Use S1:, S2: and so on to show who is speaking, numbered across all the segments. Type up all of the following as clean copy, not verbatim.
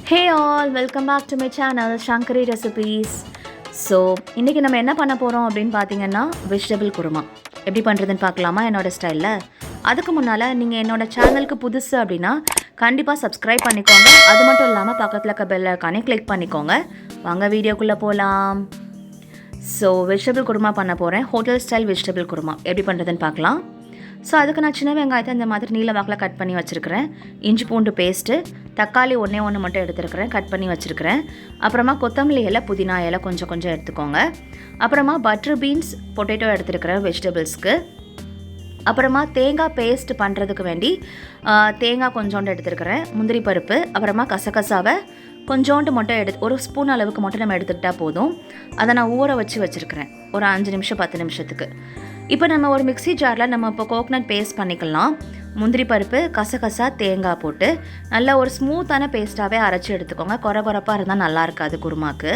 S1: Hey all, welcome back to my channel Shankari Recipes. So இன்றைக்கி நம்ம என்ன பண்ண போகிறோம் அப்படின்னு பார்த்தீங்கன்னா வெஜிடபிள் குருமா எப்படி பண்ணுறதுன்னு பார்க்கலாமா என்னோடய ஸ்டைலில். அதுக்கு முன்னால் நீங்கள் என்னோடய சேனலுக்கு புதுசு அப்படின்னா கண்டிப்பாக சப்ஸ்கிரைப் பண்ணிக்கோங்க. அது மட்டும் இல்லாமல் பக்கத்தில் இருக்க பெல் ஐகானை கிளிக் பண்ணிக்கோங்க. வாங்க வீடியோக்குள்ளே போகலாம். ஸோ வெஜிடபிள் குருமா பண்ண போகிறேன். ஹோட்டல் ஸ்டைல் வெஜிடபிள் குருமா எப்படி பண்ணுறதுன்னு பார்க்கலாம். ஸோ அதுக்கு நான் சின்ன வெங்காயத்தை இந்த மாதிரி நீல வாக்கில் கட் பண்ணி வச்சுருக்கிறேன். இஞ்சி பூண்டு பேஸ்ட்டு, தக்காளி ஒன்றே மட்டும் எடுத்துருக்கிறேன், கட் பண்ணி வச்சுருக்கிறேன். அப்புறமா கொத்தமல்லி இலை, புதினா இலை கொஞ்சம் எடுத்துக்கோங்க. அப்புறமா பட்டர் பீன்ஸ், பொட்டேட்டோ எடுத்துருக்கிறேன் வெஜிடபிள்ஸ்க்கு. அப்புறமா தேங்காய் பேஸ்ட் பண்ணுறதுக்கு வேண்டி தேங்காய் கொஞ்சோண்டு எடுத்துருக்கிறேன். முந்திரி பருப்பு, அப்புறமா கசகசாவை கொஞ்சோண்டு மட்டும் ஒரு ஸ்பூன் அளவுக்கு மட்டும் நம்ம எடுத்துக்கிட்டால் போதும். அதை நான் ஊற வச்சுருக்கிறேன் ஒரு 5 நிமிஷம் 10 நிமிஷத்துக்கு. இப்போ நம்ம ஒரு மிக்ஸி ஜாரில் நம்ம இப்போ கோகனட் பேஸ்ட் பண்ணிக்கலாம். முந்திரி பருப்பு, கசகசா, தேங்காய் போட்டு நல்லா ஒரு ஸ்மூத்தான பேஸ்ட்டாகவே அரைச்சி எடுத்துக்கோங்க. குறப்பாக இருந்தால் நல்லா இருக்காது குருமாக்கு.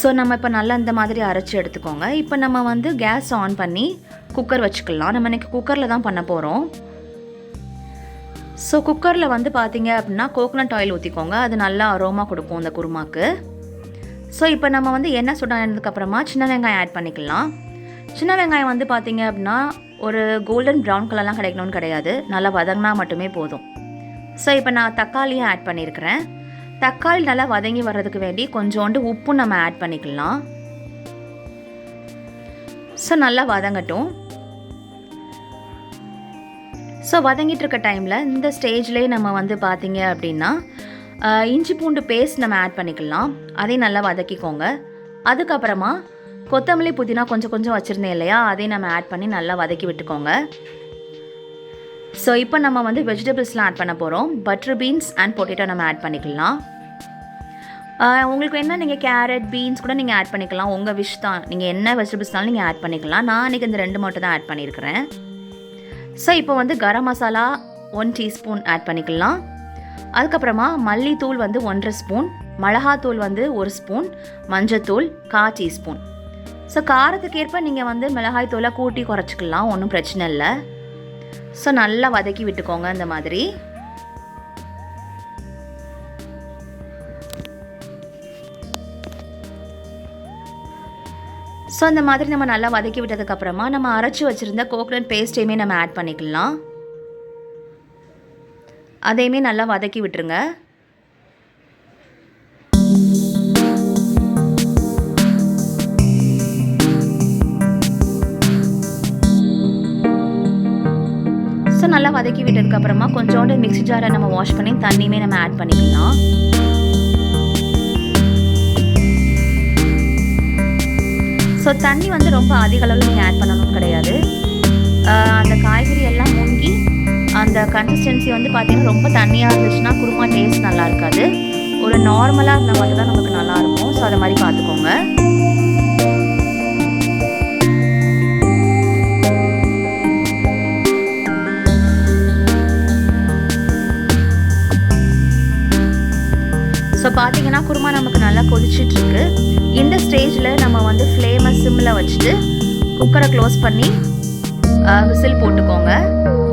S1: ஸோ நம்ம இப்போ நல்லா இந்த மாதிரி அரைச்சி எடுத்துக்கோங்க. இப்போ நம்ம கேஸ் ஆன் பண்ணி குக்கர் வச்சுக்கலாம். நம்ம இன்றைக்கி குக்கரில் தான் பண்ண போகிறோம். ஸோ குக்கரில் பார்த்தீங்க அப்படின்னா கோகனட் ஆயில் ஊற்றிக்கோங்க. அது நல்லா அரோமா கொடுக்கும் இந்த குருமாக்கு. ஸோ இப்போ நம்ம எண்ணெய் சுடானதுக்கப்புறமா சின்ன வெங்காயம் ஆட் பண்ணிக்கலாம். சின்ன வெங்காயம் பார்த்தீங்க அப்படின்னா ஒரு கோல்டன் ப்ரௌன் கலர்லாம் கிடைக்கணும்னு கிடையாது, நல்லா வதங்கினா மட்டுமே போதும். ஸோ இப்போ நான் தக்காளியும் ஆட் பண்ணியிருக்கிறேன். தக்காளி நல்லா வதங்கி வர்றதுக்கு வேண்டி கொஞ்சோண்டு உப்பு நம்ம ஆட் பண்ணிக்கலாம். ஸோ நல்லா வதங்கட்டும். ஸோ வதங்கிட்டு இருக்க டைமில் இந்த ஸ்டேஜ்லேயே நம்ம பார்த்தீங்க அப்படின்னா இஞ்சி பூண்டு பேஸ்ட் நம்ம ஆட் பண்ணிக்கலாம். அதையும் நல்லா வதக்கிக்கோங்க. அதுக்கப்புறமா கொத்தமல்லி, புதினா கொஞ்சம் வச்சுருந்தேன் இல்லையா, அதையும் நம்ம ஆட் பண்ணி நல்லா வதக்கி விட்டுக்கோங்க. ஸோ இப்போ நம்ம வெஜிடபிள்ஸ்லாம் ஆட் பண்ண போகிறோம். பட்டர் பீன்ஸ் அண்ட் பொட்டேட்டோ நம்ம ஆட் பண்ணிக்கலாம். உங்களுக்கு என்ன நீங்கள் கேரட், பீன்ஸ் கூட நீங்கள் ஆட் பண்ணிக்கலாம். உங்கள் விஷ் தான், நீங்கள் என்ன வெஜிடபிள்ஸ்னாலும் நீங்கள் ஆட் பண்ணிக்கலாம். நான் இன்றைக்கி இந்த 2 மட்டும் தான் ஆட் பண்ணியிருக்கிறேன். ஸோ இப்போ கரம் மசாலா 1 டீஸ்பூன் ஆட் பண்ணிக்கலாம். அதுக்கப்புறமா மல்லித்தூள் 1.5 ஸ்பூன், மிளகாத்தூள் 1 ஸ்பூன், மஞ்சத்தூள் 1/4 டீஸ்பூன். ஸோ காரத்துக்கு ஏற்ப நீங்கள் மிளகாய் தூளை கூட்டி குறைச்சிக்கலாம், ஒன்றும் பிரச்சனை இல்லை. ஸோ நல்லா வதக்கி விட்டுக்கோங்க இந்த மாதிரி. ஸோ இந்த மாதிரி நம்ம நல்லா வதக்கி விட்டதுக்கப்புறமா நம்ம அரைச்சி வச்சுருந்த கோகனட் பேஸ்ட்டையுமே நம்ம ஆட் பண்ணிக்கலாம். அதையுமே நல்லா வதக்கி விட்டுருங்க. ஸோ நல்லா வதக்கி விட்டதுக்கப்புறமா கொஞ்சோண்டு மிக்ஸி ஜாரை நம்ம வாஷ் பண்ணி தண்ணியுமே நம்ம ஆட் பண்ணிக்கலாம். ஸோ தண்ணி ரொம்ப அதிக அளவில் நீங்கள் ஆட் பண்ணணும் கிடையாது. அந்த காய்கறி எல்லாம் முங்கி அந்த கன்சிஸ்டன்சி பார்த்தீங்கன்னா ரொம்ப தண்ணியாக இருந்துச்சுன்னா குருமா டேஸ்ட் நல்லா இருக்காது. ஒரு நார்மலாக இருந்தால் மட்டும் தான் நமக்கு நல்லாயிருக்கும். ஸோ அதை மாதிரி பார்த்துக்கோங்க. ஸோ பார்த்தீங்கன்னா குருமா நமக்கு நல்லா கொதிச்சிட்ருக்கு. இந்த ஸ்டேஜில் நம்ம ஃப்ளேமை சிம்மில் வச்சுட்டு குக்கரை க்ளோஸ் பண்ணி விசில் போட்டுக்கோங்க.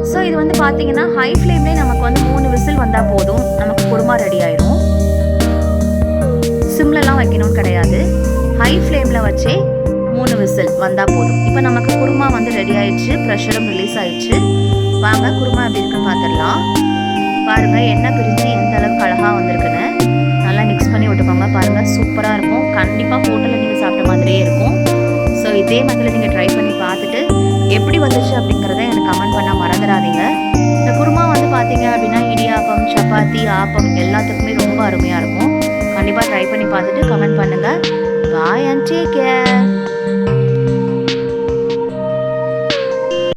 S1: ஸோ இது பார்த்தீங்கன்னா ஹை ஃப்ளேம்லேயே நமக்கு 3 விசில் வந்தால் போதும், நமக்கு குருமா ரெடி ஆயிடும். சிம்லலாம் வைக்கணும்னு கிடையாது, ஹை ஃப்ளேமில் வச்சே 3 விசில் வந்தால் போதும். இப்போ நமக்கு குருமா ரெடி ஆயிடுச்சு, ப்ரெஷரும் ரிலீஸ் ஆயிடுச்சு. வாங்க குருமா எப்படி இருக்குன்னு பார்த்துடலாம். பாருங்கள் எண்ணெய் பிரிஞ்சு எந்த அளவுக்கு அழகாக வந்திருக்குன்னு. நல்லா மிக்ஸ் பண்ணி விட்டுக்கோங்க. பாருங்கள் சூப்பராக இருக்கும். கண்டிப்பாக ஹோட்டலில் நீங்கள் சாப்பிட்ட மாதிரியே இருக்கும். ஸோ இதே மாதிரி நீங்கள் ட்ரை பண்ணி பார்த்துட்டு எப்படி வந்துச்சு அப்படிங்கிறத எனக்கு கமெண்ட் பண்ணால் மறந்துடாதீங்க. இந்த குருமா பார்த்தீங்க அப்படின்னா இடியாப்பம், சப்பாத்தி, ஆப்பம் எல்லாத்துக்குமே ரொம்ப அருமையாக இருக்கும். கண்டிப்பாக ட்ரை பண்ணி பார்த்துட்டு கமெண்ட் பண்ணுங்கள். பாய் அண்ட் டேக் கேர்.